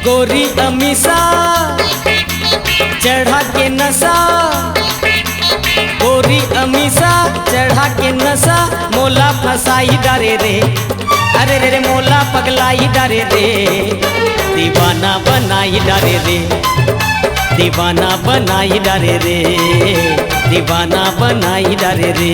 गोरी अमीसा चढ़ा के नशा, गोरी अमीसा चढ़ा के नशा, मोला फसाई डारे रे, अरे रे रे मोला पगलाई डारे रे, दीवाना बनाई डारे रे, दीवाना बनाई डारे रे, दीवाना बनाई डारे रे।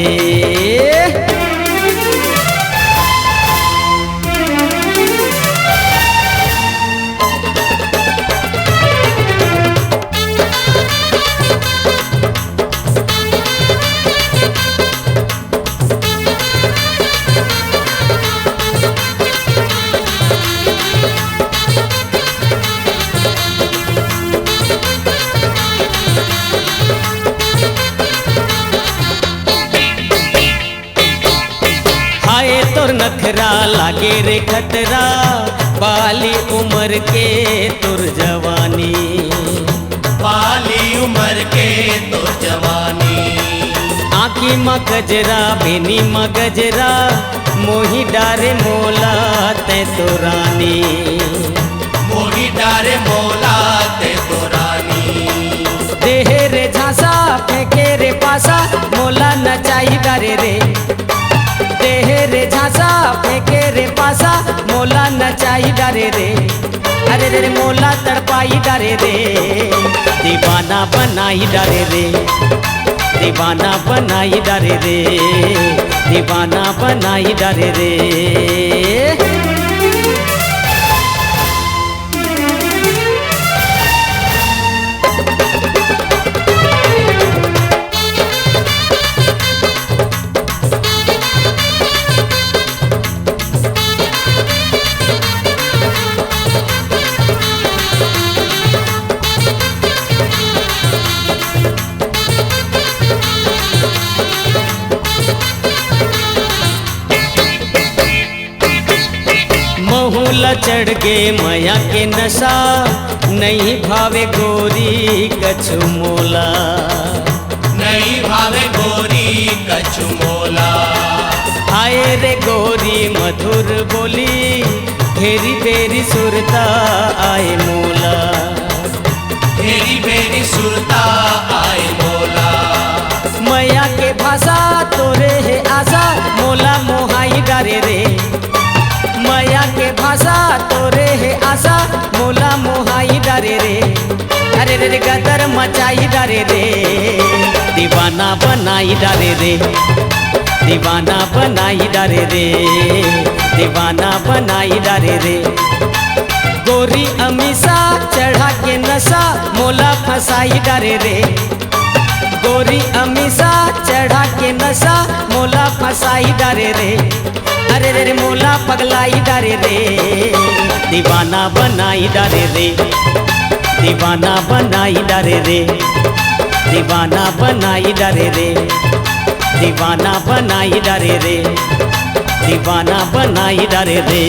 तोर नखरा लागे रे खतरा, बाली उम्र के तोर जवानी, बाली उम्र के तोर जवानी। आँखी म गजरा बेनी म गजरा, मोही डारे मोला ते तो रानी, मोही डारे मोला ते तो रानी। देहे रे झांसा फेंके रे पासा, मोला नचाई डारे रे, देहे रे झांसा फेंके रे पासा, मोला नचाई डारे रे, अरे रे मोला तड़पाई डारे रे, दीवाना बनाई डारे रे, दीवाना बनाई डारे रे, दीवाना बनाई डारे रे। महूला चढ़ के माया के नशा, नहीं भावे गोरी कछु मोला, नहीं भावे गोरी कछु मोला। आए रे गोरी मधुर बोली, फेरी फेरी सुरता आए मोला, फेरी फेरी सुरता आए मोला। माया के भाषा तोरे है आशा, मोला मोहाई डारे रे, माया के भाषा तोरे है आशा, मोला मोहाई डारे रे, अरे रे गदर मचाई डारे रे, दीवाना बनाई डारे रे, दीवाना बनाई डारे रे, दीवाना बनाई डारे रे। गोरी अमीसा चढ़ा के नशा, मोला फसाई डारे रे, गोरी अमीसा चढ़ा के नशा, मोला फसाई डारे रे, अरे रे मोला पगलाई डारे रे, दीवाना बनाई डारे रे, दीवाना बनाई डारे रे, दीवाना बनाई डारे रे, दीवाना बनाई डारे रे, दीवाना बनाई डारे रे।